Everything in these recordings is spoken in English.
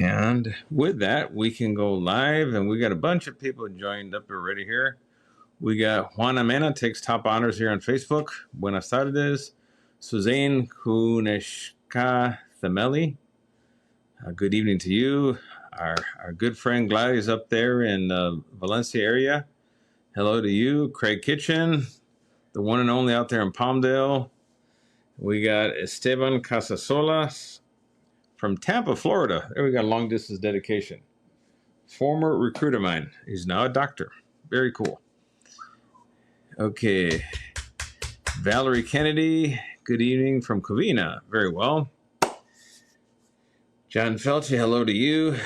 And with that, we can go live, and we got a bunch of people joined up already here. We got Juana Mena takes top honors here on Facebook. Buenas tardes. Suzanne Kuneshka Thameli. Good evening to you. Our good friend Gladys up there in Valencia area. Hello to you. Craig Kitchen, the one and only out there in Palmdale. We got Esteban Casasolas from Tampa, Florida. There we got a long distance dedication. Former recruit of mine. He's now a doctor. Very cool. Okay. Valerie Kennedy, good evening from Covina. Very well. John Felche, hello to you.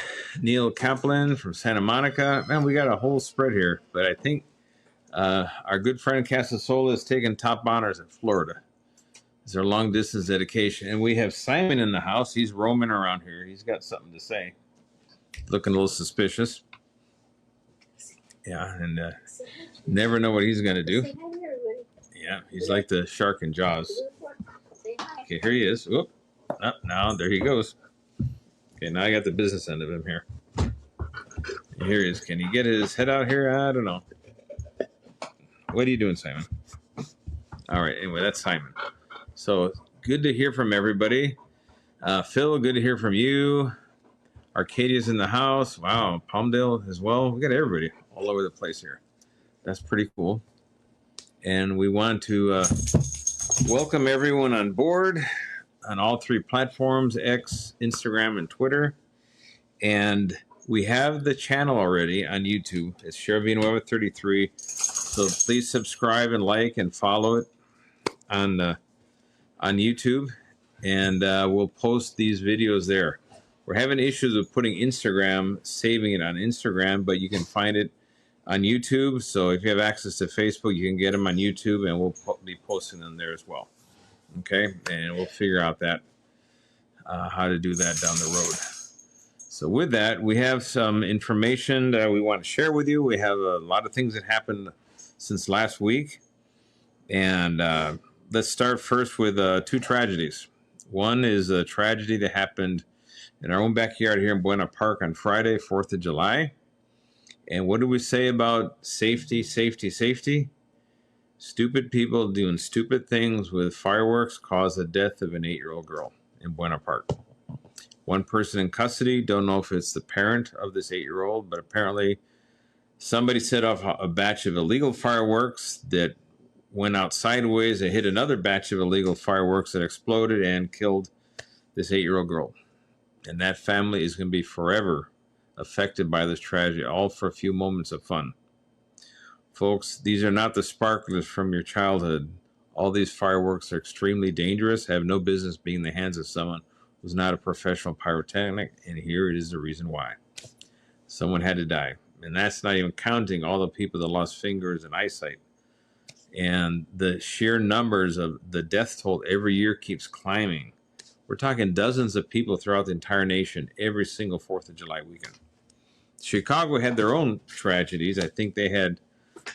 Neil Kaplan from Santa Monica. Man, we got a whole spread here, but I think our good friend Casasola is taking top honors in Florida. It's our long distance dedication. And we have Simon in the house. He's roaming around here. He's got something to say. Looking a little suspicious. Yeah, and never know what he's going to do. Yeah, he's like the shark in Jaws. Okay, here he is. Whoop. Oh, now, there he goes. Okay, now I got the business end of him here. Here he is. Can he get his head out here? I don't know. What are you doing, Simon? All right, anyway, that's Simon. So, good to hear from everybody. Phil, good to hear from you. Arcadia's in the house. Wow, Palmdale as well. We got everybody all over the place here. That's pretty cool. And we want to welcome everyone on board on all three platforms, X, Instagram, and Twitter. And we have the channel already on YouTube. It's Villanueva 33. So please subscribe and like and follow it on YouTube. And we'll post these videos there. We're having issues with putting saving it on Instagram, but you can find it on YouTube. So if you have access to Facebook, you can get them on YouTube, and we'll be posting them there as well. Okay, and we'll figure out that how to do that down the road. So with that, we have some information that we want to share with you. We have a lot of things that happened since last week, and let's start first with two tragedies. One is a tragedy that happened in our own backyard here in Buena Park on Friday, 4th of July. And what do we say about safety, safety, safety? Stupid people doing stupid things with fireworks caused the death of an 8-year-old girl in Buena Park. One person in custody, don't know if it's the parent of this 8-year-old, but apparently somebody set off a batch of illegal fireworks that went out sideways and hit another batch of illegal fireworks that exploded and killed this 8-year-old girl. And that family is going to be forever affected by this tragedy, all for a few moments of fun. Folks, these are not the sparklers from your childhood. All these fireworks are extremely dangerous, have no business being in the hands of someone who's not a professional pyrotechnic, and here it is the reason why. Someone had to die. And that's not even counting all the people that lost fingers and eyesight. And the sheer numbers of the death toll every year keeps climbing. We're talking dozens of people throughout the entire nation every single 4th of July weekend. Chicago had their own tragedies. I think they had,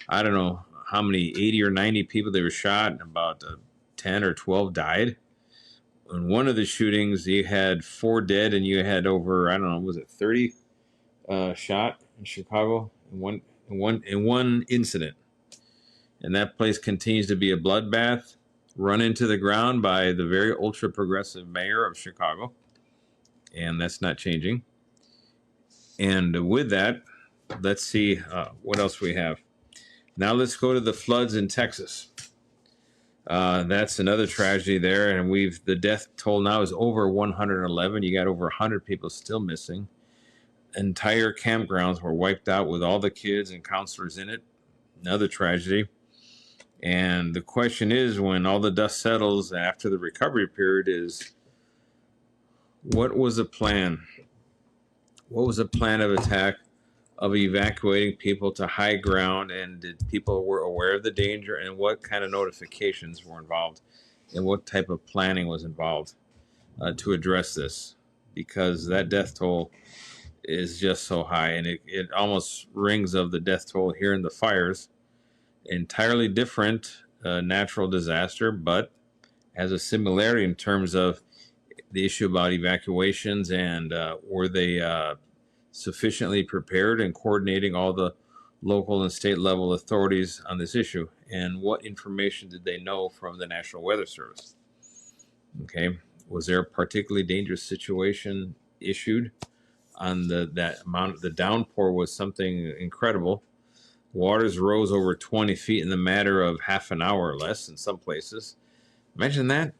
I don't know how many, 80 or 90 people that were shot, and about 10 or 12 died. In one of the shootings, you had 4 dead, and you had over, I don't know, was it 30 shot in Chicago in one incident. And that place continues to be a bloodbath, run into the ground by the very ultra-progressive mayor of Chicago. And that's not changing. And with that, let's see what else we have. Now let's go to the floods in Texas. That's another tragedy there. And the death toll now is over 111. You got over 100 people still missing. Entire campgrounds were wiped out with all the kids and counselors in it. Another tragedy. And the question is, when all the dust settles after the recovery period, is what was the plan? What was the plan of attack of evacuating people to high ground, and did people were aware of the danger, and what kind of notifications were involved, and what type of planning was involved to address this? Because that death toll is just so high, and it almost rings of the death toll here in the fires. Entirely different natural disaster, but has a similarity in terms of the issue about evacuations, and were they sufficiently prepared and coordinating all the local and state level authorities on this issue? And what information did they know from the National Weather Service? Okay, was there a particularly dangerous situation issued on that amount? The downpour was something incredible. Waters rose over 20 feet in the matter of half an hour or less in some places. Imagine that.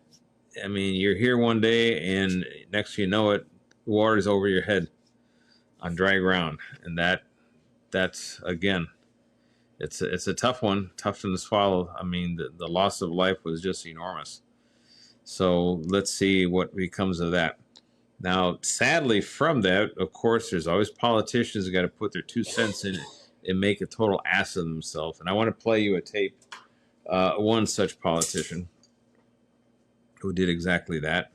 I mean, you're here one day and next thing you know it, the water's over your head on dry ground. And that's again, it's a tough one to swallow. I mean, the loss of life was just enormous. So let's see what becomes of that. Now, sadly, from that, of course, there's always politicians who got to put their 2 cents in it and make a total ass of themselves. And I want to play you a tape. One such politician who did exactly that.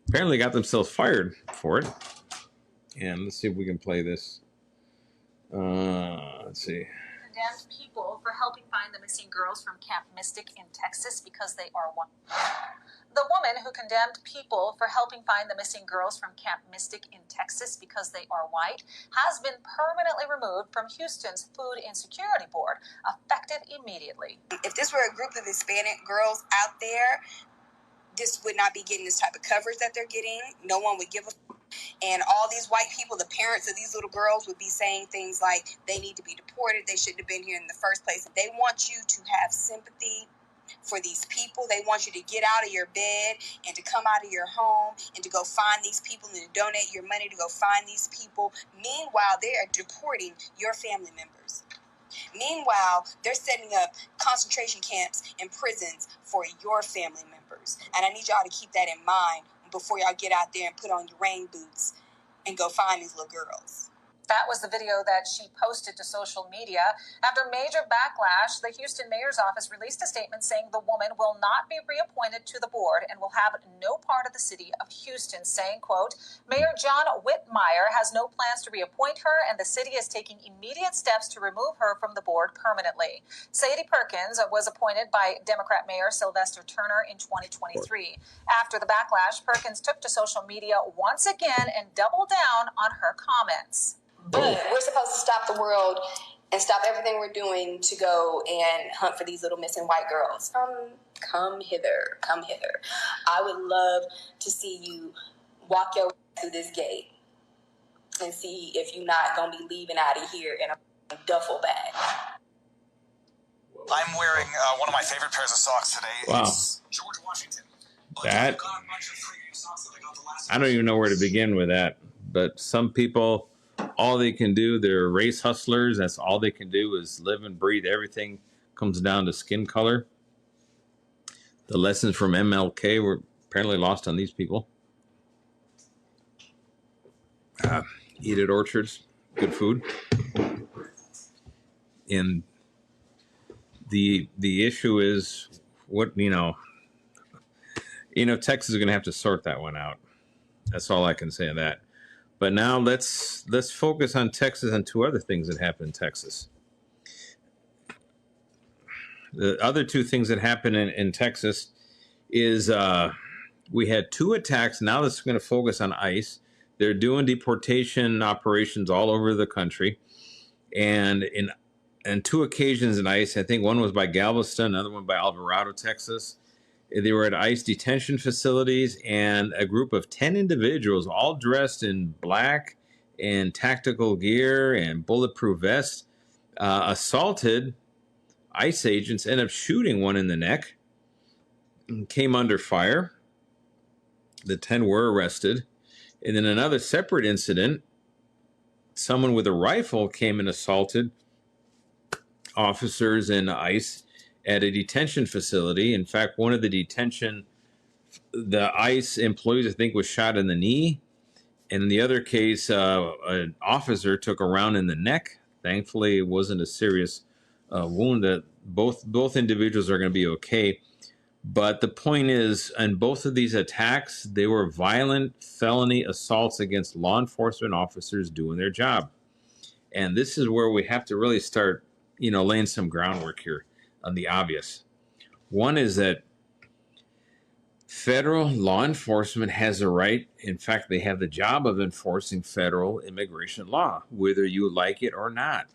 Apparently got themselves fired for it. And let's see if we can play this. Let's see. Condemned people for helping find the missing girls from Camp Mystic in Texas because they are white. The woman who condemned people for helping find the missing girls from Camp Mystic in Texas because they are white has been permanently removed from Houston's Food Insecurity Board, effective immediately. If this were a group of Hispanic girls out there, this would not be getting this type of coverage that they're getting. No one would give a. And all these white people, the parents of these little girls, would be saying things like they need to be deported. They shouldn't have been here in the first place. They want you to have sympathy for these people. They want you to get out of your bed and to come out of your home and to go find these people and to donate your money to go find these people. Meanwhile, they are deporting your family members. Meanwhile, they're setting up concentration camps and prisons for your family members. And I need y'all to keep that in mind before y'all get out there and put on your rain boots and go find these little girls. That was the video that she posted to social media. After major backlash, the Houston mayor's office released a statement saying the woman will not be reappointed to the board and will have no part of the city of Houston, saying, quote, Mayor John Whitmire has no plans to reappoint her, and the city is taking immediate steps to remove her from the board permanently. Sadie Perkins was appointed by Democrat Mayor Sylvester Turner in 2023. After the backlash, Perkins took to social media once again and doubled down on her comments. But we're supposed to stop the world and stop everything we're doing to go and hunt for these little missing white girls. Come hither. Come hither. I would love to see you walk your way through this gate and see if you're not going to be leaving out of here in a duffel bag. I'm wearing one of my favorite pairs of socks today. Wow. It's George Washington. That, I don't even know where to begin with that. But some people, all they can do, they're race hustlers. That's all they can do is live and breathe. Everything comes down to skin color. The lessons from MLK were apparently lost on these people. Eat at orchards, good food. And the issue is what, Texas is going to have to sort that one out. That's all I can say on that. But now let's focus on Texas and 2 other things that happened in Texas. The other 2 things that happened in Texas is we had 2 attacks. Now let's going to focus on ICE. They're doing deportation operations all over the country. And in 2 occasions in ICE, I think one was by Galveston, another one by Alvarado, Texas. They were at ICE detention facilities, and a group of 10 individuals, all dressed in black and tactical gear and bulletproof vests, assaulted ICE agents, ended up shooting one in the neck, and came under fire. The 10 were arrested. And then another separate incident, someone with a rifle came and assaulted officers in ICE at a detention facility. In fact, one of the ICE employees, I think, was shot in the knee. And in the other case, an officer took a round in the neck. Thankfully, it wasn't a serious wound. That both individuals are going to be okay. But the point is, in both of these attacks, they were violent felony assaults against law enforcement officers doing their job. And this is where we have to really start, laying some groundwork here on the obvious. One is that Federal law enforcement has a right. In fact, they have the job of enforcing federal immigration law, whether you like it or not.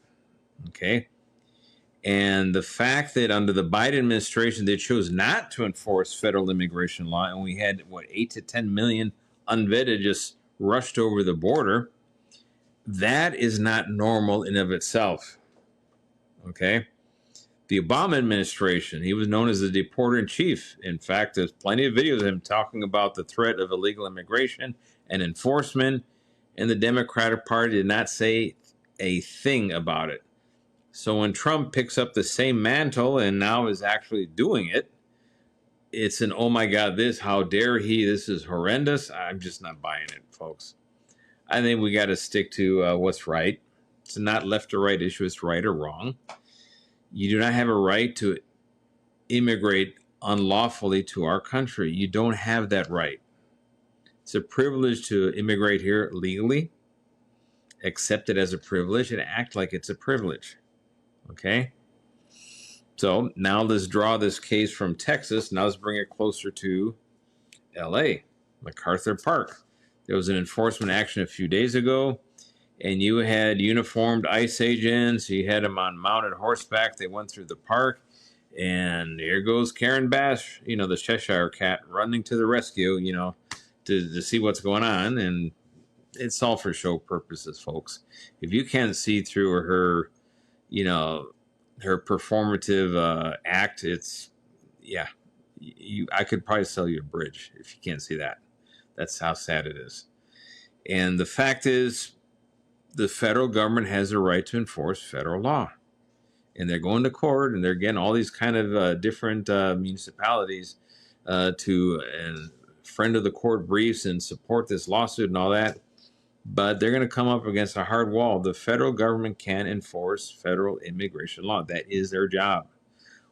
Okay. And the fact that under the Biden administration, they chose not to enforce federal immigration law, and we had, 8 to 10 million unvetted just rushed over the border, that is not normal in of itself. Okay. The Obama administration, he was known as the deporter in chief. In fact, there's plenty of videos of him talking about the threat of illegal immigration and enforcement, and the Democratic Party did not say a thing about it. So when Trump picks up the same mantle and now is actually doing it, it's an, oh my God, how dare he, this is horrendous. I'm just not buying it, folks. I think we got to stick to what's right. It's not left or right issue, it's right or wrong. You do not have a right to immigrate unlawfully to our country. You don't have that right. It's a privilege to immigrate here legally, accept it as a privilege, and act like it's a privilege. Okay? So now let's draw this case from Texas. Now let's bring it closer to LA, MacArthur Park. There was an enforcement action a few days ago, and you had uniformed ICE agents. You had them on mounted horseback. They went through the park, and here goes Karen Bash, the Cheshire cat, running to the rescue, to see what's going on. And it's all for show purposes, folks. If you can't see through her, her performative act, it's, I could probably sell you a bridge if you can't see that. That's how sad it is. And the fact is, the federal government has a right to enforce federal law. And they're going to court, and they're getting all these kind of different municipalities to friend of the court briefs and support this lawsuit and all that. But they're going to come up against a hard wall. The federal government can enforce federal immigration law. That is their job.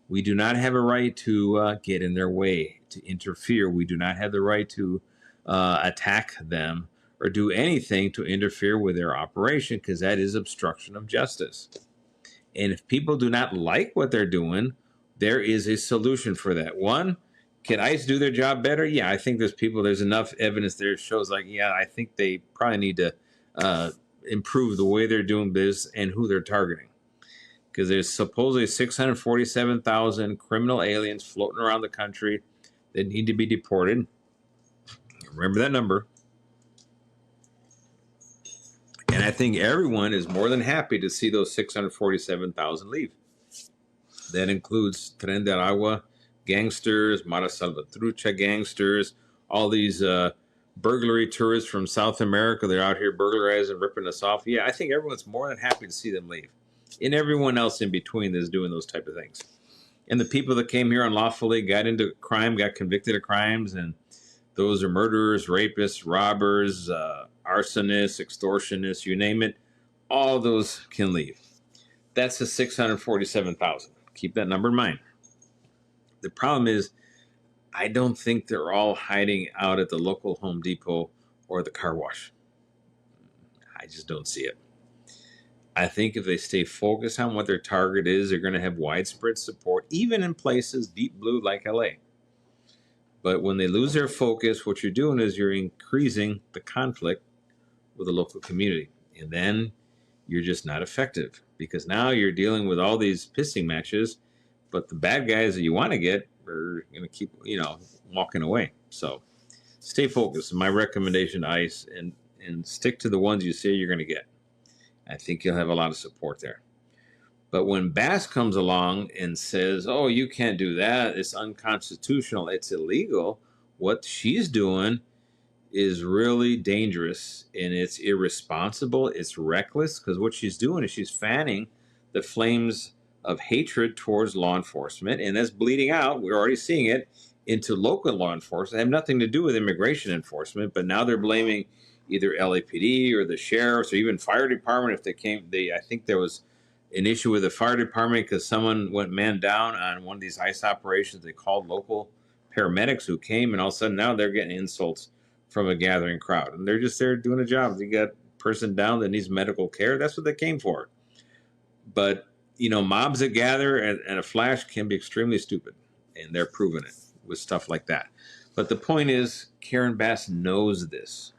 We do not have a right to get in their way, to interfere. We do not have the right to attack them or do anything to interfere with their operation, because that is obstruction of justice. And if people do not like what they're doing, there is a solution for that. One, can ICE do their job better? Yeah, I think there's enough evidence there shows I think they probably need to improve the way they're doing business and who they're targeting. Because there's supposedly 647,000 criminal aliens floating around the country that need to be deported. Remember that number. And I think everyone is more than happy to see those 647,000 leave. That includes Tren de Aragua gangsters, Mara Salvatrucha gangsters, all these burglary tourists from South America. They're out here burglarizing, ripping us off. Yeah, I think everyone's more than happy to see them leave. And everyone else in between that's doing those type of things. And the people that came here unlawfully, got into crime, got convicted of crimes, and those are murderers, rapists, robbers, arsonists, extortionists, you name it, all those can leave. That's the 647,000. Keep that number in mind. The problem is, I don't think they're all hiding out at the local Home Depot or the car wash. I just don't see it. I think if they stay focused on what their target is, they're going to have widespread support, even in places deep blue like LA. But when they lose their focus, what you're doing is you're increasing the conflict with the local community. And then you're just not effective, because now you're dealing with all these pissing matches, but the bad guys that you want to get are going to keep, walking away. So stay focused. My recommendation to ICE, and stick to the ones you say you're going to get. I think you'll have a lot of support there. But when Bass comes along and says, oh, you can't do that, it's unconstitutional, it's illegal, what she's doing is really dangerous, and it's irresponsible, it's reckless, because what she's doing is she's fanning the flames of hatred towards law enforcement, and that's bleeding out, we're already seeing it, into local law enforcement. It have nothing to do with immigration enforcement, but now they're blaming either LAPD or the sheriffs or even fire department. I think there was an issue with the fire department because someone went man down on one of these ICE operations. They called local paramedics who came, and all of a sudden now they're getting insults from a gathering crowd, and they're just there doing a job. They got a person down that needs medical care. That's what they came for. But mobs that gather and a flash can be extremely stupid, and they're proving it with stuff like that. But the point is, Karen Bass knows this.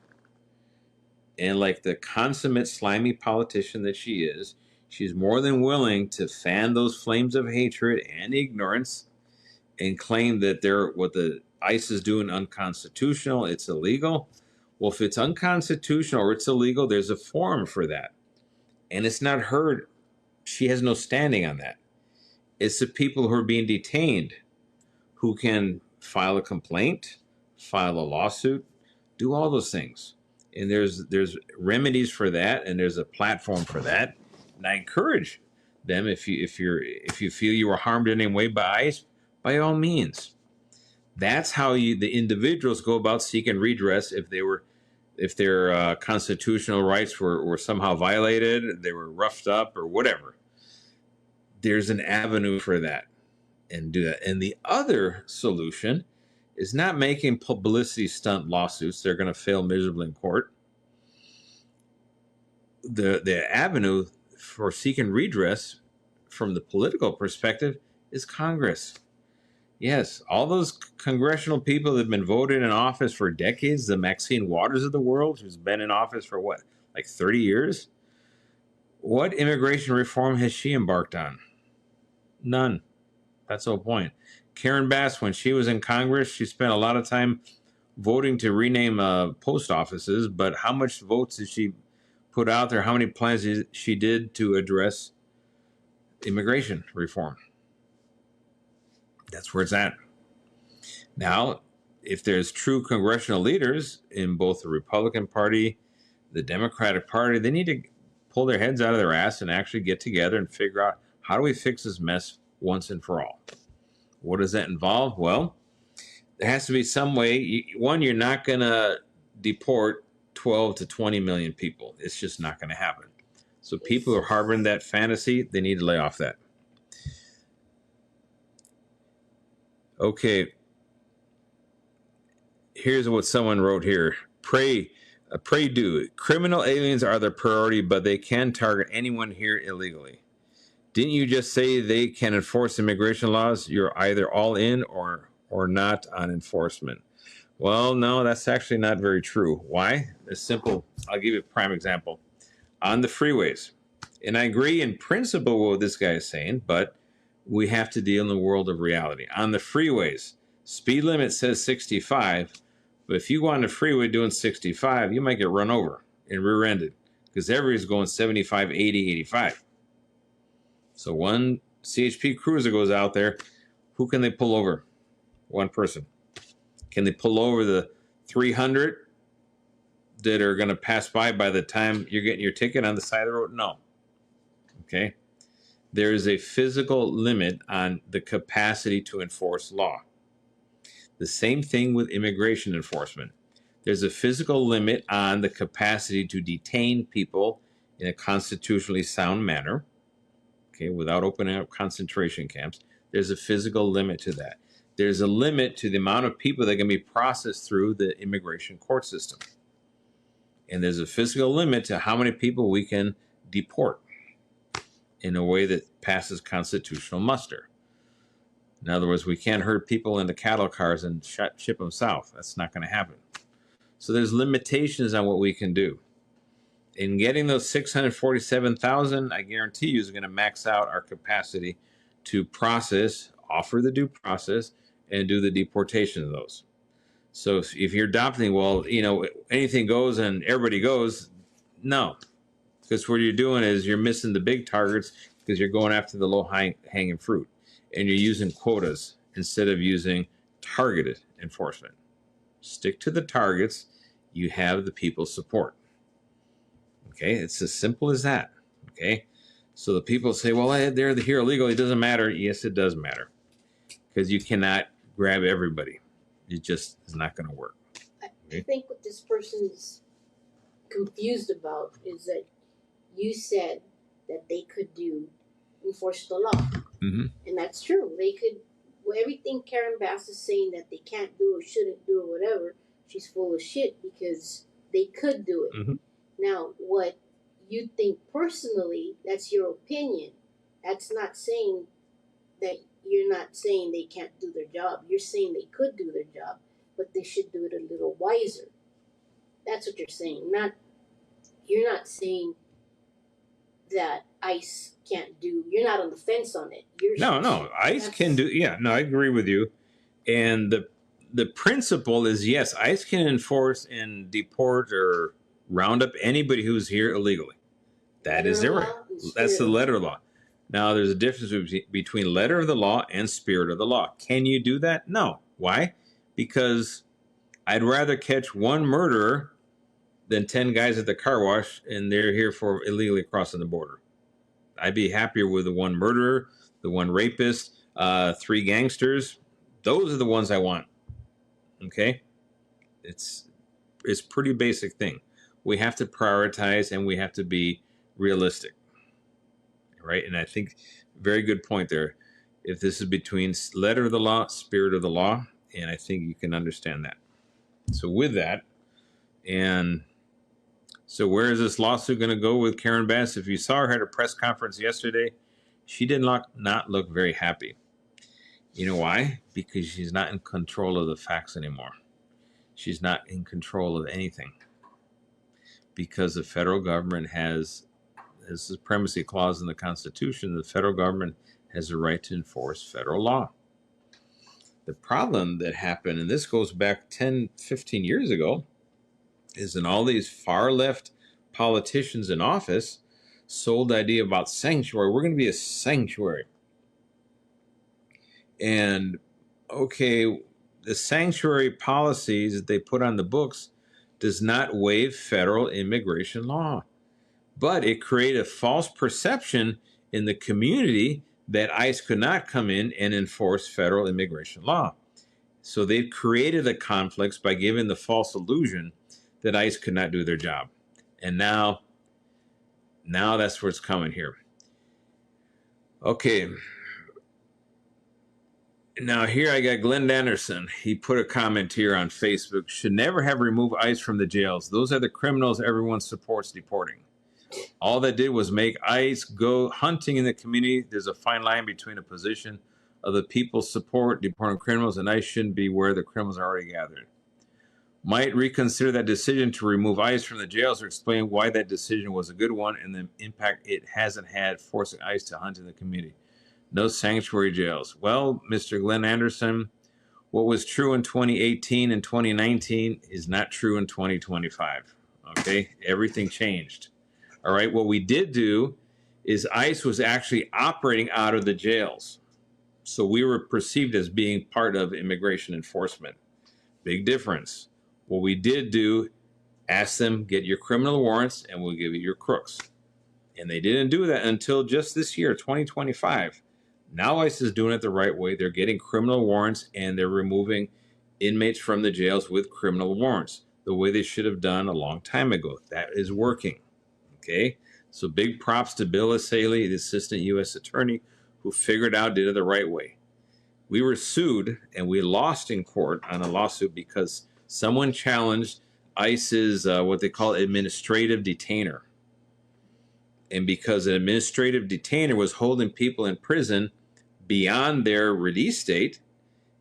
And like the consummate slimy politician that she is, she's more than willing to fan those flames of hatred and ignorance and claim that what the ICE is doing unconstitutional, it's illegal. Well, if it's unconstitutional or it's illegal, there's a forum for that. And it's not her. She has no standing on that. It's the people who are being detained who can file a complaint, file a lawsuit, do all those things. And there's remedies for that, and there's a platform for that. And I encourage them, if you feel you were harmed in any way by ICE, by all means. That's how the individuals go about seeking redress if their constitutional rights were somehow violated, they were roughed up or whatever. There's an avenue for that, and do that. And the other solution is not making publicity stunt lawsuits. They're going to fail miserably in court. The avenue for seeking redress from the political perspective is Congress. Yes, all those congressional people that have been voted in office for decades, the Maxine Waters of the world, who's been in office for what, like 30 years? What immigration reform has she embarked on? None. That's the whole point. Karen Bass, when she was in Congress, she spent a lot of time voting to rename post offices, but how much votes did she put out there? How many plans she did to address immigration reform? That's where it's at. Now, if there's true congressional leaders in both the Republican Party, the Democratic Party, they need to pull their heads out of their ass and actually get together and figure out, how do we fix this mess once and for all? What does that involve? Well, there has to be some way. One, you're not going to deport 12 to 20 million people. It's just not going to happen. So people who are harboring that fantasy, they need to lay off that. Okay. Here's what someone wrote here. Pray do. Criminal aliens are the priority, but they can target anyone here illegally. Didn't you just say they can enforce immigration laws? You're either all in or not on enforcement. Well, no, that's actually not very true. Why? It's simple. I'll give you a prime example. On the freeways, and I agree in principle with what this guy is saying, but we have to deal in the world of reality. On the freeways, speed limit says 65, but if you go on the freeway doing 65, you might get run over and rear-ended because everybody's going 75, 80, 85. So one CHP cruiser goes out there, who can they pull over? One person. Can they pull over the 300 that are going to pass by the time you're getting your ticket on the side of the road? No. Okay. There is a physical limit on the capacity to enforce law. The same thing with immigration enforcement. There's a physical limit on the capacity to detain people in a constitutionally sound manner, okay, without opening up concentration camps. There's a physical limit to that. There's a limit to the amount of people that can be processed through the immigration court system. And there's a physical limit to how many people we can deport in a way that passes constitutional muster. In other words, we can't herd people into cattle cars and ship them south. That's not going to happen. So there's limitations on what we can do. In getting those 647,000, I guarantee you is going to max out our capacity to process, offer the due process, and do the deportation of those. So if you're adopting, well, anything goes and everybody goes, no. Because what you're doing is you're missing the big targets because you're going after the low-hanging fruit. And you're using quotas instead of using targeted enforcement. Stick to the targets. You have the people's support. Okay, it's as simple as that. Okay, so the people say, well, they're here illegally. It doesn't matter. Yes, it does matter. Because you cannot grab everybody. It just is not going to work. I think what this person is confused about is that you said that they could enforce the law. Mm-hmm. And that's true. They could, everything Karen Bass is saying that they can't do or shouldn't do or whatever, she's full of shit because they could do it. Mm-hmm. Now, what you think personally, that's your opinion. That's not saying that you're not saying they can't do their job. You're saying they could do their job. but they should do it a little wiser. That's what you're saying. You're not saying that ICE can't do. You're not on the fence on it. No, ICE can do. Yeah, no, I agree with you. And the principle is, yes, ICE can enforce and deport or round up anybody who's here illegally. That is their right. That's the letter of the law. Now, there's a difference between letter of the law and spirit of the law. Can you do that? No. Why? Because I'd rather catch one murderer than 10 guys at the car wash and they're here for illegally crossing the border. I'd be happier with the one murderer, the one rapist, 3 gangsters. Those are the ones I want. Okay? It's pretty basic thing. We have to prioritize and we have to be realistic. Right? And I think very good point there. If this is between letter of the law, spirit of the law, and I think you can understand that. So with that, and so where is this lawsuit going to go with Karen Bass? If you saw her at a press conference yesterday, she did not look very happy. You know why? Because she's not in control of the facts anymore. She's not in control of anything. Because the federal government has a supremacy clause in the Constitution. The federal government has a right to enforce federal law. The problem that happened, and this goes back 10, 15 years ago, is in all these far left politicians in office sold the idea about sanctuary. We're going to be a sanctuary. And okay, the sanctuary policies that they put on the books does not waive federal immigration law, but it created a false perception in the community that ICE could not come in and enforce federal immigration law. So they've created the conflicts by giving the false illusion that ICE could not do their job. And now that's where it's coming here. Okay. Now here I got Glenn Anderson. He put a comment here on Facebook. Should never have removed ICE from the jails. Those are the criminals everyone supports deporting. All that did was make ICE go hunting in the community. There's a fine line between a position of the people support deporting criminals and ICE shouldn't be where the criminals are already gathered. Might reconsider that decision to remove ICE from the jails or explain why that decision was a good one and the impact it hasn't had forcing ICE to hunt in the community. No sanctuary jails. Well, Mr. Glenn Anderson, what was true in 2018 and 2019 is not true in 2025. Okay? Everything changed. All right? What we did do is ICE was actually operating out of the jails. So we were perceived as being part of immigration enforcement. Big difference. What we did do, ask them, get your criminal warrants and we'll give you your crooks. And they didn't do that until just this year, 2025. Now ICE is doing it the right way. They're getting criminal warrants and they're removing inmates from the jails with criminal warrants, the way they should have done a long time ago. That is working. Okay? So big props to Bill Asaley, the assistant U.S. attorney, who figured out, did it the right way. We were sued and we lost in court on a lawsuit because someone challenged ICE's what they call administrative detainer. And because an administrative detainer was holding people in prison beyond their release date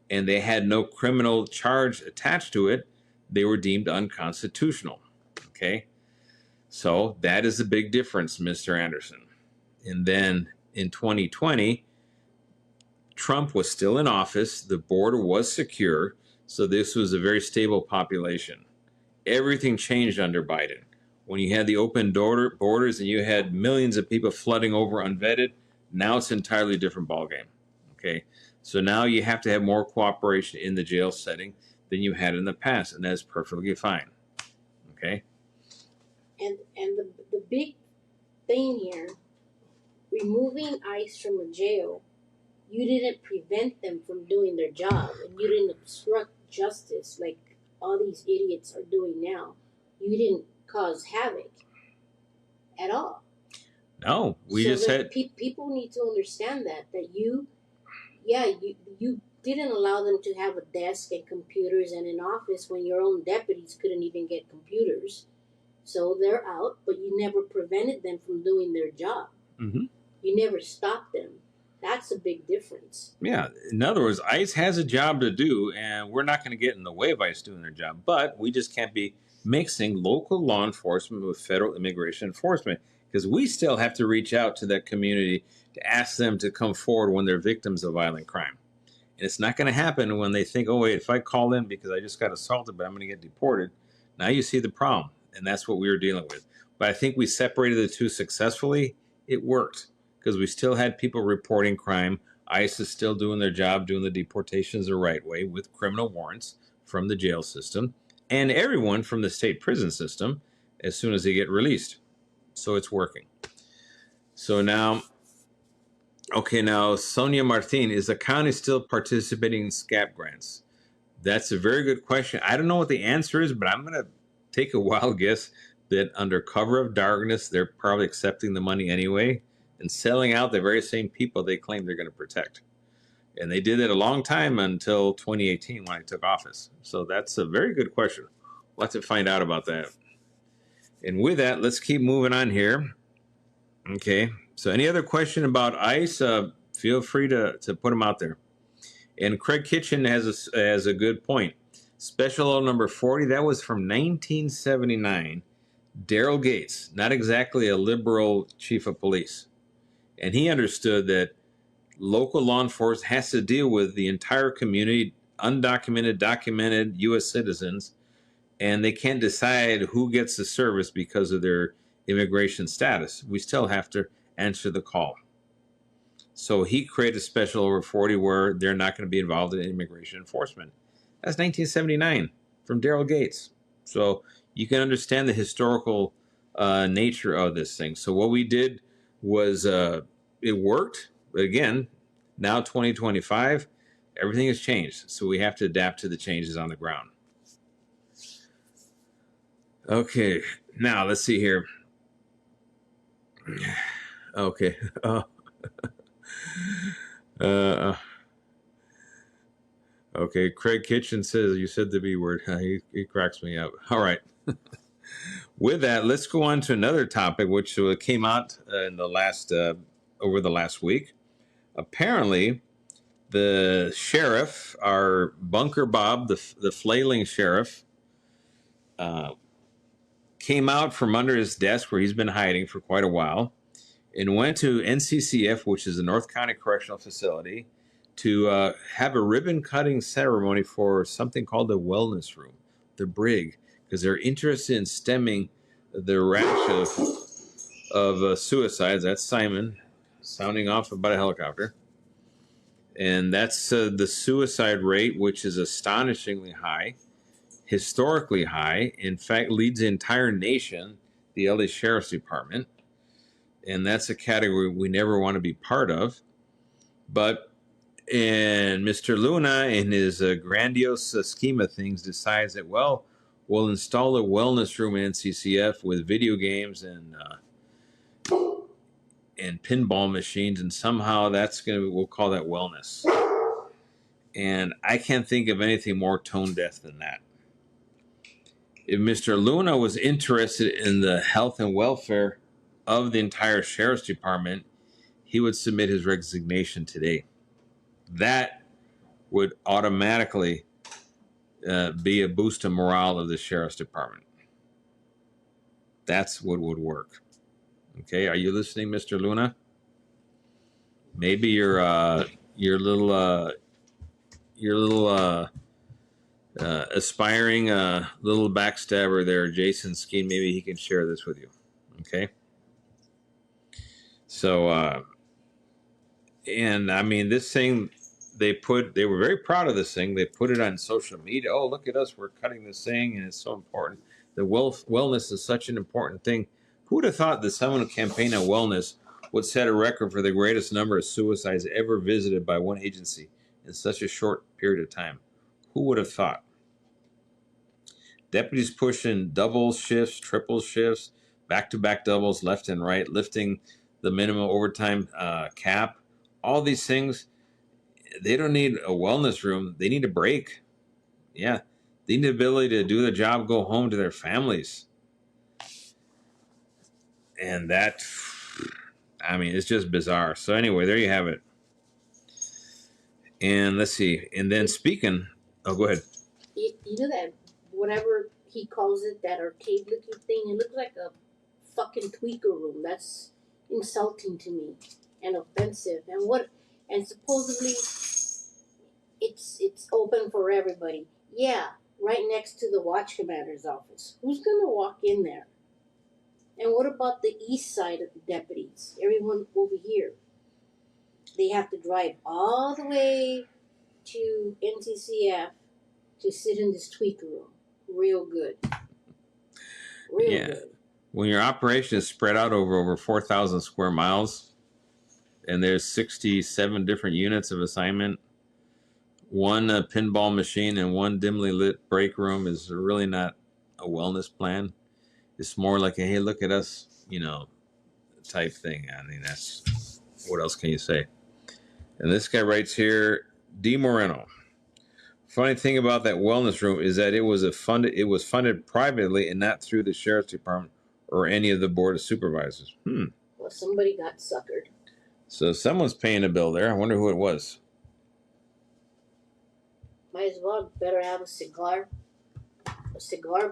and they had no criminal charge attached to it, they were deemed unconstitutional. Okay? So that is a big difference, Mr. Anderson. And then in 2020, Trump was still in office. The border was secure. So this was a very stable population. Everything changed under Biden. When you had the open borders and you had millions of people flooding over unvetted, now it's an entirely different ballgame. Okay, so now you have to have more cooperation in the jail setting than you had in the past, and that's perfectly fine. Okay. And the big thing here, removing ICE from a jail, you didn't prevent them from doing their job, and you didn't obstruct justice like all these idiots are doing now. You didn't cause havoc at all. No, we so just had people need to understand that you didn't allow them to have a desk and computers and an office when your own deputies couldn't even get computers. So they're out, but you never prevented them from doing their job. Mm-hmm. You never stopped them. That's a big difference. Yeah. In other words, ICE has a job to do, and we're not going to get in the way of ICE doing their job. But we just can't be mixing local law enforcement with federal immigration enforcement, because we still have to reach out to that community to ask them to come forward when they're victims of violent crime. And it's not going to happen when they think, oh, wait, if I call in because I just got assaulted, but I'm going to get deported. Now you see the problem. And that's what we were dealing with. But I think we separated the two successfully. It worked because we still had people reporting crime. ICE is still doing their job, doing the deportations the right way with criminal warrants from the jail system and everyone from the state prison system as soon as they get released. So it's working. So now, okay, now Sonia Martin, is the county still participating in SCAP grants? That's a very good question. I don't know what the answer is, but I'm going to take a wild guess that under cover of darkness, they're probably accepting the money anyway and selling out the very same people they claim they're going to protect. And they did it a long time until 2018 when I took office. So that's a very good question. We'll have to find out about that. And with that, let's keep moving on here. Okay. So any other question about ICE, feel free to put them out there. And Craig Kitchen has a good point. Special Law number 40, that was from 1979. Daryl Gates, not exactly a liberal chief of police. And he understood that local law enforcement has to deal with the entire community, undocumented, documented U.S. citizens, and they can't decide who gets the service because of their immigration status. We still have to answer the call. So he created Special Over 40 where they're not going to be involved in immigration enforcement. That's 1979 from Daryl Gates. So you can understand the historical nature of this thing. So what we did was it worked. But again, now 2025, everything has changed. So we have to adapt to the changes on the ground. Okay, now let's see here. Okay. Okay, Craig Kitchen says you said the B word. He cracks me up. All right. With that, let's go on to another topic which came out in the last over the last week. Apparently, the sheriff, our Bunker Bob, the flailing sheriff, came out from under his desk where he's been hiding for quite a while and went to NCCF, which is the North County Correctional Facility, to have a ribbon cutting ceremony for something called the Wellness Room, the Brig, because they're interested in stemming the rash of suicides. That's Simon sounding off about a helicopter. And that's the suicide rate, which is astonishingly high, historically high. In fact, leads the entire nation, the LA Sheriff's Department. And that's a category we never want to be part of. But and Mr. Luna, in his grandiose scheme of things, decides that, well, we'll install a wellness room in NCCF with video games and pinball machines, and somehow we'll call that wellness. And I can't think of anything more tone deaf than that. If Mr. Luna was interested in the health and welfare of the entire sheriff's department, he would submit his resignation today. That would automatically be a boost to morale of the sheriff's department. That's what would work. Okay, are you listening, Mr. Luna? Maybe your little aspiring little backstabber there, Jason Skeen. Maybe he can share this with you. Okay. So, and I mean, this thing they were very proud of this thing. They put it on social media. Oh, look at us. We're cutting this thing and it's so important. The wellness is such an important thing. Who would have thought that someone who campaigned on wellness would set a record for the greatest number of suicides ever visited by one agency in such a short period of time? Who would have thought? Deputies pushing double shifts, triple shifts, back-to-back doubles, left and right, lifting the minimum overtime cap. All these things, they don't need a wellness room. They need a break. Yeah, they need the ability to do the job, go home to their families. And that, I mean, it's just bizarre. So anyway, there you have it. And let's see. And then speaking, oh, go ahead. You know that whatever he calls it, that arcade looking thing, it looks like a fucking tweaker room. That's insulting to me and offensive. And supposedly it's open for everybody. Yeah, right next to the watch commander's office. Who's gonna walk in there? And what about the east side of the deputies? Everyone over here. They have to drive all the way to NCCF to sit in this tweaker room. Real good. Real good. When your operation is spread out over 4,000 square miles, and there's 67 different units of assignment, one pinball machine and one dimly lit break room is really not a wellness plan. It's more like a, hey, look at us, type thing. I mean, that's, what else can you say? And this guy writes here, D. Moreno. Funny thing about that wellness room is that it was funded privately and not through the sheriff's department or any of the board of supervisors. Well, somebody got suckered. So someone's paying a bill there. I wonder who it was. Might as well better have a cigar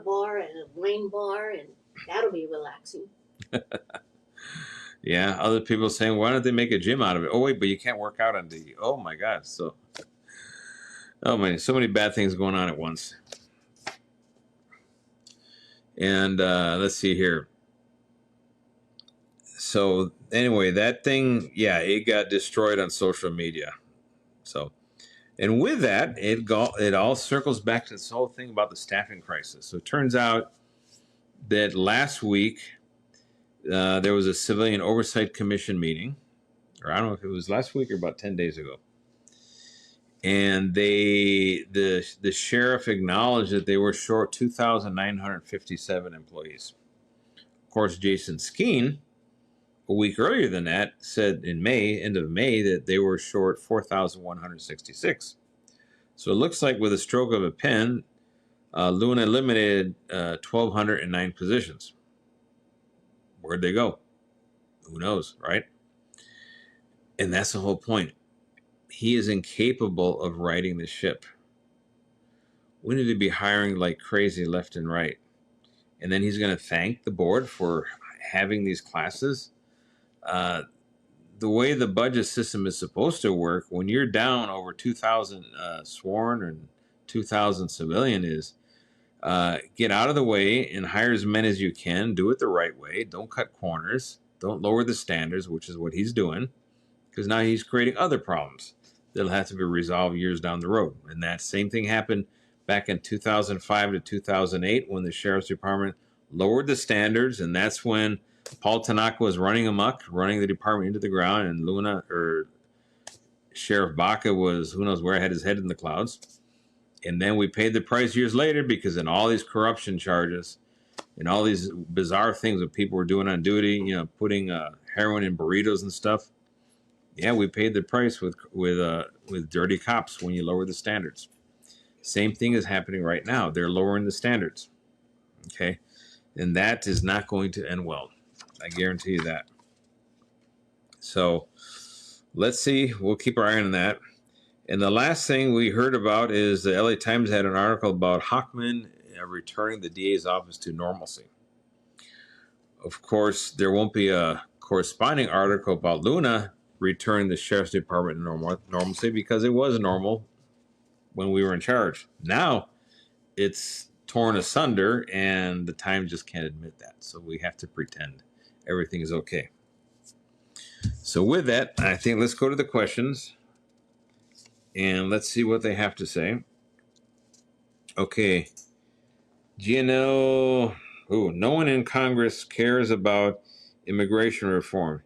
bar and a wine bar, and that'll be relaxing. Yeah, other people saying, why don't they make a gym out of it? Oh, wait, but you can't work out on the... Oh, my God. So, oh, man, so many bad things going on at once. And let's see here. So, anyway, that thing, yeah, it got destroyed on social media. So, and with that, it all circles back to this whole thing about the staffing crisis. So, it turns out that last week, there was a Civilian Oversight Commission meeting, or I don't know if it was last week or about 10 days ago. And the sheriff acknowledged that they were short 2,957 employees. Of course, Jason Skeen, a week earlier than that, said in May, end of May, that they were short 4,166. So it looks like with a stroke of a pen, Luna eliminated 1,209 positions. Where'd they go? Who knows, right? And that's the whole point. He is incapable of righting the ship. We need to be hiring like crazy left and right. And then he's going to thank the board for having these classes. The way the budget system is supposed to work, when you're down over 2,000 sworn and 2,000 civilian, is get out of the way and hire as many as you can. Do it the right way. Don't cut corners. Don't lower the standards, which is what he's doing, because now he's creating other problems that'll have to be resolved years down the road. And that same thing happened back in 2005 to 2008 when the sheriff's department lowered the standards, and that's when Paul Tanaka was running amok, running the department into the ground, and Luna, or Sheriff Baca, was who knows where, had his head in the clouds. And then we paid the price years later because in all these corruption charges and all these bizarre things that people were doing on duty, putting heroin in burritos and stuff. Yeah, we paid the price with dirty cops when you lower the standards. Same thing is happening right now. They're lowering the standards. Okay, and that is not going to end well. I guarantee you that. So let's see. We'll keep our eye on that. And the last thing we heard about is the LA Times had an article about Hochman returning the DA's office to normalcy. Of course, there won't be a corresponding article about Luna returning the sheriff's department to normalcy because it was normal when we were in charge. Now it's torn asunder, and the Times just can't admit that. So we have to pretend everything is okay. So with that, I think let's go to the questions. And let's see what they have to say. Okay. GNL. No one in Congress cares about immigration reform.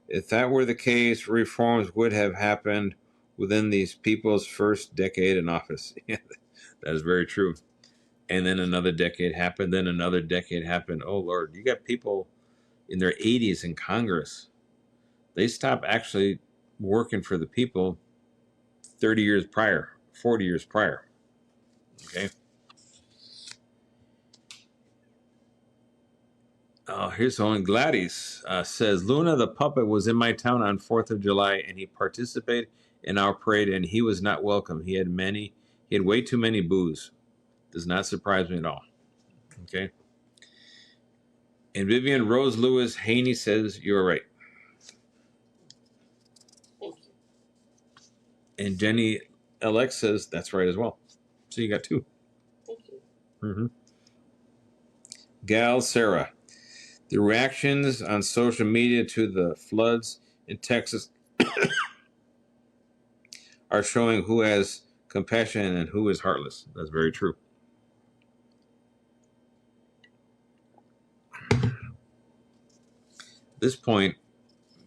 If that were the case, reforms would have happened within these people's first decade in office. That is very true. And then another decade happened. Then another decade happened. Oh, Lord. You got people in their 80s in Congress. They stopped actually working for the people 30 years prior, 40 years prior. Okay. Here's one. Gladys says, Luna the puppet was in my town on 4th of July, and he participated in our parade, and he was not welcome. He had way too many boos. Does not surprise me at all. Okay. And Vivian Rose Lewis Haney says, you're right. Thank you. And Jenny LX says, that's right as well. So you got two. Thank you. Mm-hmm. Gal Sarah. The reactions on social media to the floods in Texas are showing who has compassion and who is heartless. That's very true. At this point,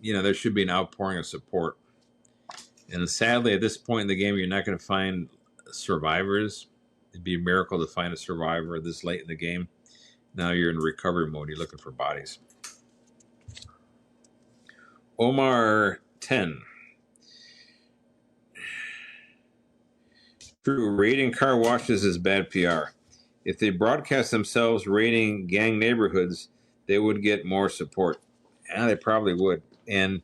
there should be an outpouring of support. And sadly, at this point in the game, you're not going to find survivors. It'd be a miracle to find a survivor this late in the game. Now you're in recovery mode. You're looking for bodies. Omar 10. True, raiding car washes is bad PR. If they broadcast themselves raiding gang neighborhoods, they would get more support. Yeah, they probably would. And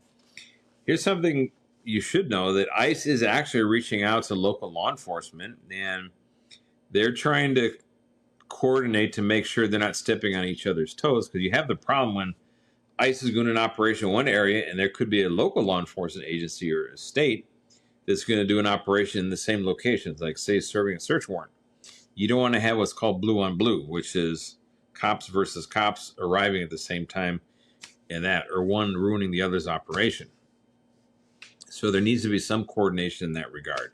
here's something you should know, that ICE is actually reaching out to local law enforcement, and they're trying to coordinate to make sure they're not stepping on each other's toes, because you have the problem when ICE is doing an operation in one area and there could be a local law enforcement agency or a state that's going to do an operation in the same locations, like, say, serving a search warrant. You don't want to have what's called blue on blue, which is cops versus cops arriving at the same time, or one ruining the other's operation. So there needs to be some coordination in that regard.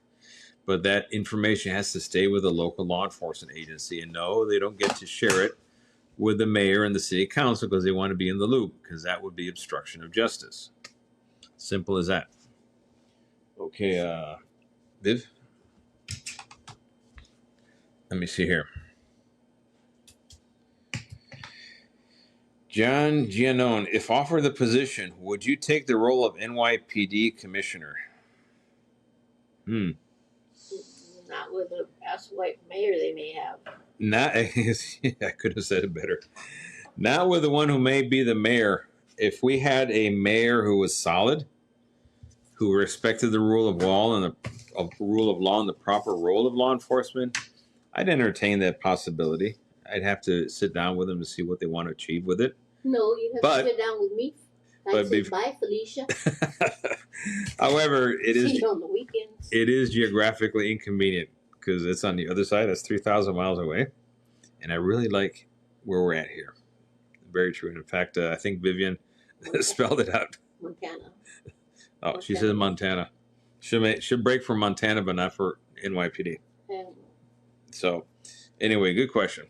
But that information has to stay with the local law enforcement agency. And no, they don't get to share it with the mayor and the city council because they want to be in the loop, because that would be obstruction of justice. Simple as that. Okay, Viv? Let me see here. John Giannone, if offered the position, would you take the role of NYPD commissioner? Not with a ass white mayor they may have. Not, I could have said it better. Not with the one who may be the mayor. If we had a mayor who was solid, who respected the rule of law and the proper role of law enforcement, I'd entertain that possibility. I'd have to sit down with them to see what they want to achieve with it. No, you'd have to sit down with me. I'd say, bye, Felicia. However, See you on the weekends. It is geographically inconvenient because it's on the other side. That's 3,000 miles away. And I really like where we're at here. Very true. And in fact, I think Vivian spelled it out. Montana. Oh, Montana. She says Montana. Should break for Montana, but not for NYPD. So, anyway, good question.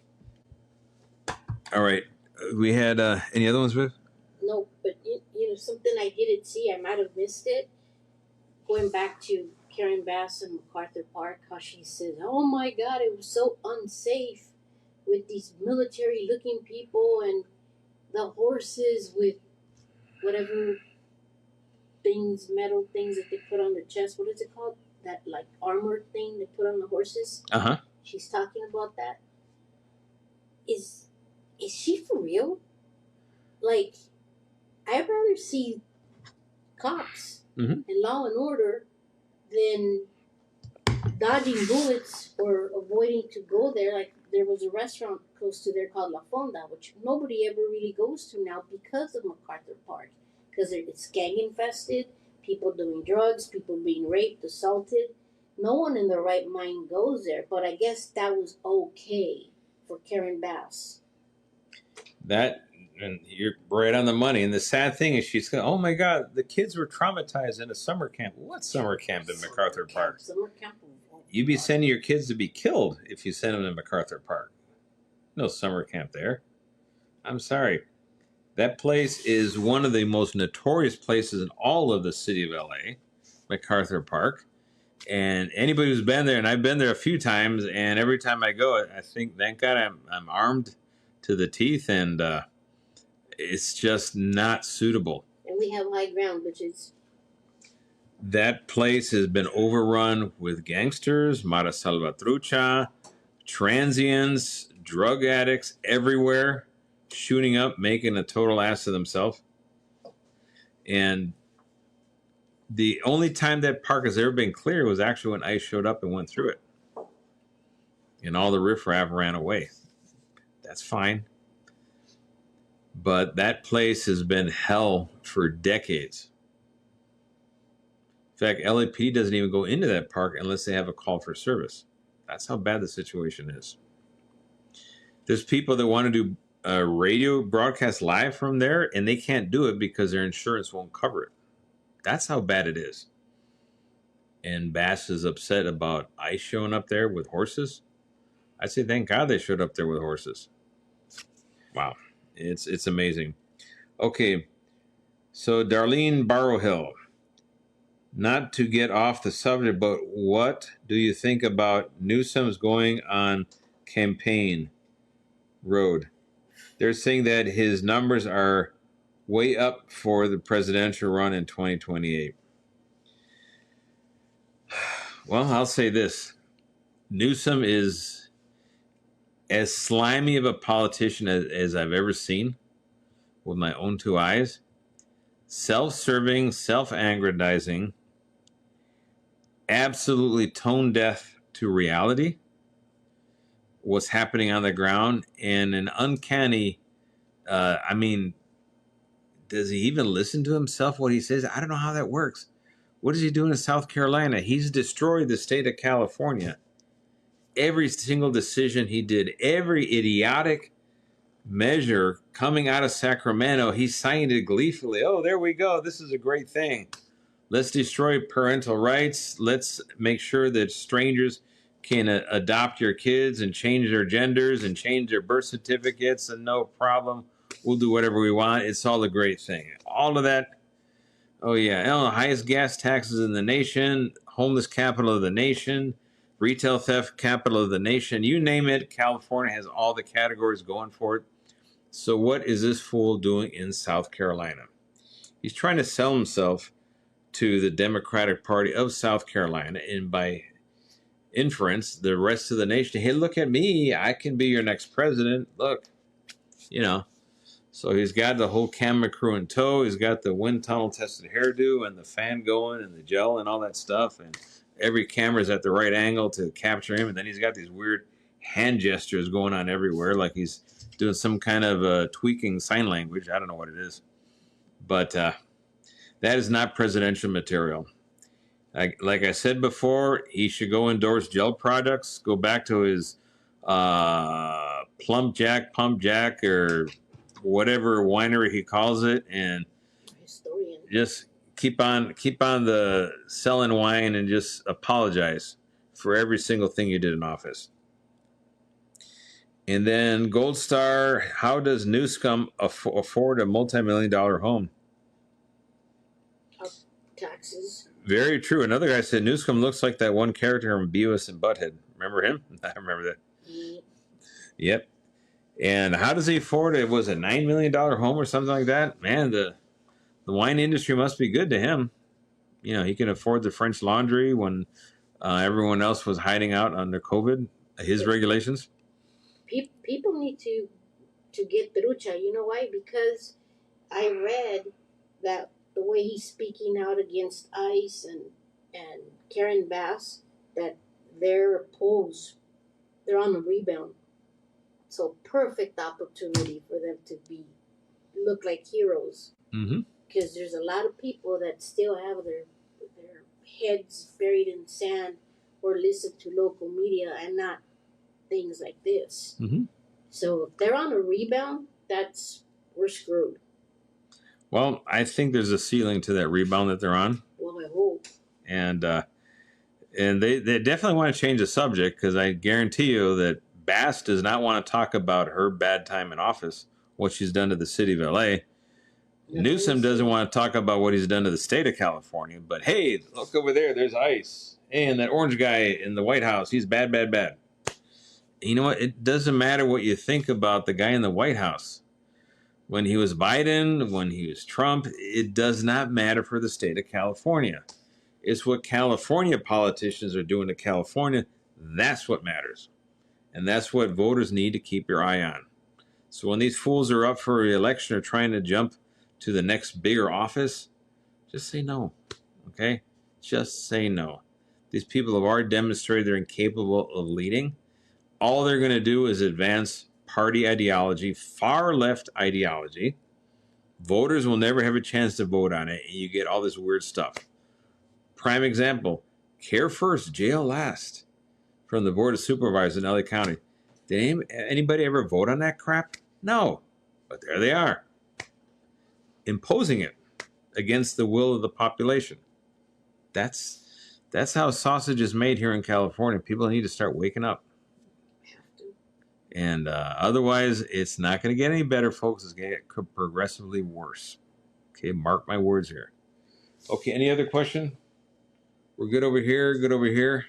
All right. We had any other ones, Viv? No, but something I didn't see, I might have missed it. Going back to Karen Bass and MacArthur Park, how she says, oh my God, it was so unsafe with these military-looking people and the horses with whatever metal things that they put on the chest. What is it called? That like armor thing they put on the horses? Uh-huh. She's talking about that. Is she for real? Like, I'd rather see cops and law and order than dodging bullets or avoiding to go there. Like, there was a restaurant close to there called La Fonda, which nobody ever really goes to now because of MacArthur Park. Because it's gang infested, people doing drugs, people being raped, assaulted. No one in their right mind goes there. But I guess that was okay for Karen Bass. And you're right on the money. And the sad thing is she's going, oh my God, the kids were traumatized in a summer camp. What summer camp in MacArthur Park? Summer camp. You'd be sending your kids to be killed if you sent them to MacArthur Park. No summer camp there. I'm sorry. That place is one of the most notorious places in all of the city of LA, MacArthur Park. And anybody who's been there, and I've been there a few times, and every time I go, I think, thank God I'm armed to the teeth, and it's just not suitable. And we have high ground, which is... That place has been overrun with gangsters, Mara Salvatrucha, transients, drug addicts everywhere, shooting up, making a total ass of themselves. And The only time that park has ever been clear was actually when ICE showed up and went through it. And all the riffraff ran away. That's fine. But that place has been hell for decades. In fact, LAP doesn't even go into that park unless they have a call for service. That's how bad the situation is. There's people that want to do a radio broadcast live from there, and they can't do it because their insurance won't cover it. That's how bad it is. And Bass is upset about ICE showing up there with horses. I say thank God they showed up there with horses. Wow. It's amazing. Okay, so Darlene Barrowhill. Not to get off the subject, but what do you think about Newsom's going on campaign road? They're saying that his numbers are way up for the presidential run in 2028. Well, I'll say this. Newsom is as slimy of a politician as I've ever seen with my own two eyes. Self-serving, self-aggrandizing, absolutely tone deaf to reality, what's happening on the ground, and an uncanny, does he even listen to himself, what he says? I don't know how that works. What is he doing in South Carolina? He's destroyed the state of California. Every single decision he did, every idiotic measure coming out of Sacramento, he signed it gleefully. Oh, there we go. This is a great thing. Let's destroy parental rights. Let's make sure that strangers can adopt your kids and change their genders and change their birth certificates, and no problem. We'll do whatever we want. It's all a great thing. All of that. Oh, yeah. The highest gas taxes in the nation, homeless capital of the nation, retail theft capital of the nation. You name it, California has all the categories going for it. So what is this fool doing in South Carolina? He's trying to sell himself to the Democratic Party of South Carolina, and by inference, the rest of the nation. Hey, look at me. I can be your next president. Look, So he's got the whole camera crew in tow. He's got the wind tunnel tested hairdo and the fan going and the gel and all that stuff. And every camera's at the right angle to capture him. And then he's got these weird hand gestures going on everywhere, like he's doing some kind of tweaking sign language. I don't know what it is. But that is not presidential material. Like I said before, he should go endorse gel products, go back to his pump jack, or whatever winery he calls it, and just keep on the selling wine and just apologize for every single thing you did in office. And then Gold Star, how does Newsom afford a multi-million-dollar home? Taxes. Very true. Another guy said Newsom looks like that one character from Beavis and Butthead. Remember him? I remember that. Yep. And how does he afford it? Was it a $9 million home or something like that? Man, the wine industry must be good to him. He can afford the French Laundry when everyone else was hiding out under COVID, his regulations. People need to get trucha. You know why? Because I read that the way he's speaking out against ICE and Karen Bass, that their polls, they're on the rebound. So perfect opportunity for them to look like heroes. Mm-hmm. Because there's a lot of people that still have their heads buried in sand or listen to local media and not things like this. Mm-hmm. So if they're on a rebound, we're screwed. Well, I think there's a ceiling to that rebound that they're on. Well, I hope. And they definitely want to change the subject, because I guarantee you that Bass does not want to talk about her bad time in office, what she's done to the city of LA. Newsom doesn't want to talk about what he's done to the state of California. But hey, look over there. There's ICE. And that orange guy in the White House, he's bad, bad, bad. You know what? It doesn't matter what you think about the guy in the White House. When he was Biden, when he was Trump, it does not matter for the state of California. It's what California politicians are doing to California. That's what matters. And that's what voters need to keep your eye on. So when these fools are up for re-election or trying to jump to the next bigger office, just say no. Okay? Just say no. These people have already demonstrated they're incapable of leading. All they're going to do is advance party ideology, far left ideology. Voters will never have a chance to vote on it, and you get all this weird stuff. Prime example, care first, jail last, from the Board of Supervisors in LA County. Did anybody ever vote on that crap? No. But there they are, imposing it against the will of the population. That's how sausage is made here in California. People need to start waking up. And otherwise, it's not going to get any better, folks. It's going to get progressively worse. Okay, mark my words here. Okay, any other question? We're good over here. Good over here.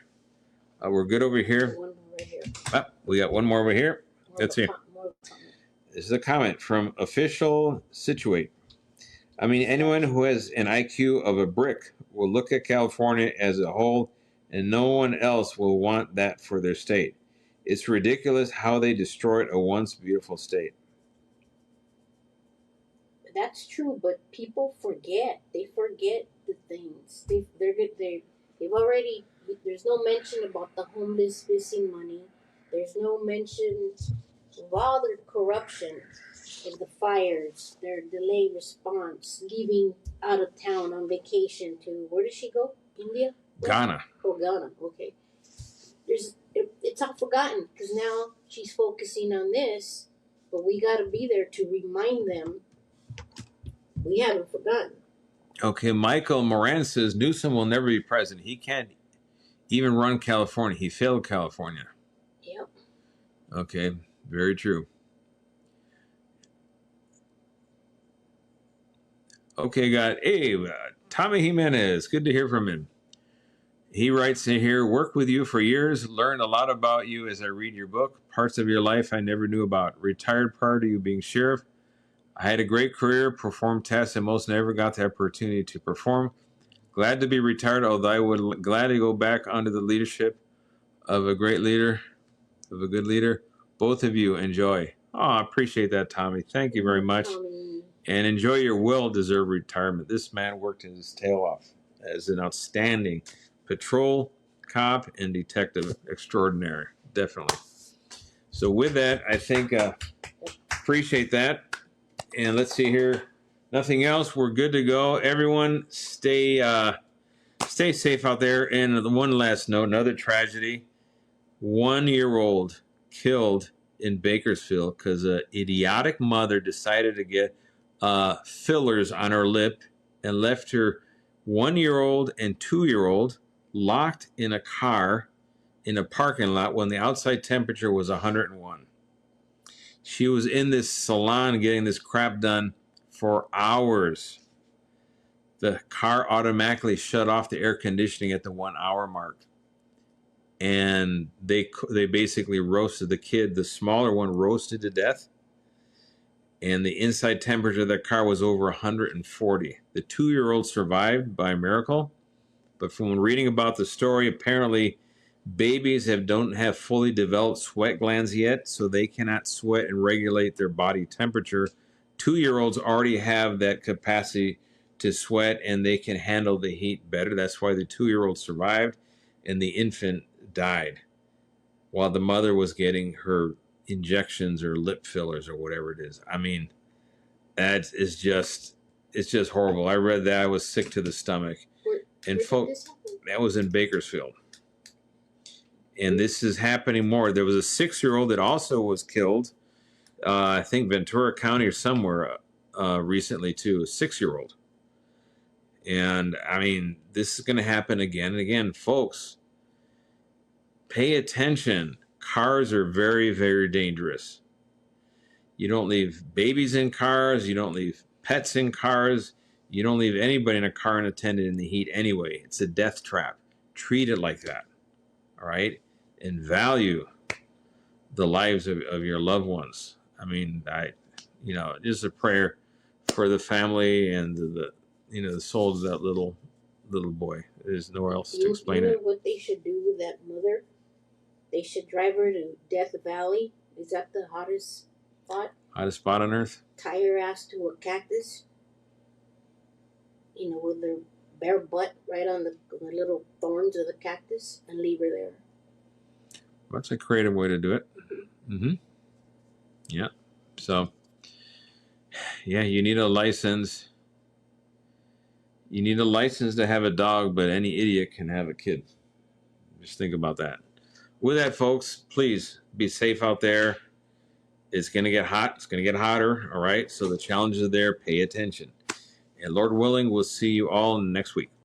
We're good over here. One more right here. We got one more over here. Let's see. More of a comment. This is a comment from Official Situate. I mean, anyone who has an IQ of a brick will look at California as a whole, and no one else will want that for their state. It's ridiculous how they destroyed a once beautiful state. That's true, but people forget. They forget the things. They've already. There's no mention about the homeless missing money. There's no mention of all the corruption of the fires, their delayed response, leaving out of town on vacation to, where did she go? India? Ghana. Oh, Ghana. Okay. It's all forgotten because now she's focusing on this, but we got to be there to remind them we haven't forgotten. Okay, Michael Moran says Newsom will never be president. He can't even run California. He failed California. Yep. Okay, very true. Okay, Tommy Jimenez. Good to hear from him. He writes in here, work with you for years, learned a lot about you as I read your book. Parts of your life I never knew about. Retired prior to you being sheriff. I had a great career, performed tests, and most never got the opportunity to perform. Glad to be retired, although I would gladly go back under the leadership of a great leader, of a good leader. Both of you enjoy. Oh, I appreciate that, Tommy. Thank you very much. And enjoy your well-deserved retirement. This man worked his tail off as an outstanding patrol cop and detective extraordinaire. Definitely. So with that, I think appreciate that. And let's see here. Nothing else. We're good to go. Everyone, stay safe out there. And one last note, another tragedy. 1-year-old killed in Bakersfield because an idiotic mother decided to get fillers on her lip and left her 1-year-old and 2-year-old locked in a car in a parking lot when the outside temperature was 101. She was in this salon getting this crap done for hours. The car automatically shut off the air conditioning at the 1 hour mark. And they basically roasted the kid. The smaller one roasted to death. And the inside temperature of the car was over 140. The 2-year-old survived by miracle. But from reading about the story, apparently babies don't have fully developed sweat glands yet, so they cannot sweat and regulate their body temperature. 2-year-olds already have that capacity to sweat, and they can handle the heat better. That's why the 2-year-old survived, and the infant died while the mother was getting her injections or lip fillers or whatever it is. I mean, that is just, it's just horrible. I read that. I was sick to the stomach. And folks, that was in Bakersfield. And this is happening more. There was a 6-year-old that also was killed, I think Ventura County or somewhere recently too, a 6-year-old. And I mean, this is going to happen again and again. Folks, pay attention. Cars are very, very dangerous. You don't leave babies in cars. You don't leave pets in cars. You don't leave anybody in a car unattended in the heat anyway. It's a death trap. Treat it like that. All right? And value the lives of your loved ones. I mean, just a prayer for the family and the soul of that little boy. There's nowhere else to explain it. What they should do with that mother? They should drive her to Death Valley. Is that the hottest spot? Hottest spot on earth? Tie her ass to a cactus. With her bare butt right on the little thorns of the cactus and leave her there. That's a creative way to do it. Mm-hmm. Yeah. So, yeah, you need a license. You need a license to have a dog, but any idiot can have a kid. Just think about that. With that, folks, please be safe out there. It's going to get hot. It's going to get hotter. All right. So the challenges are there. Pay attention. And Lord willing, we'll see you all next week.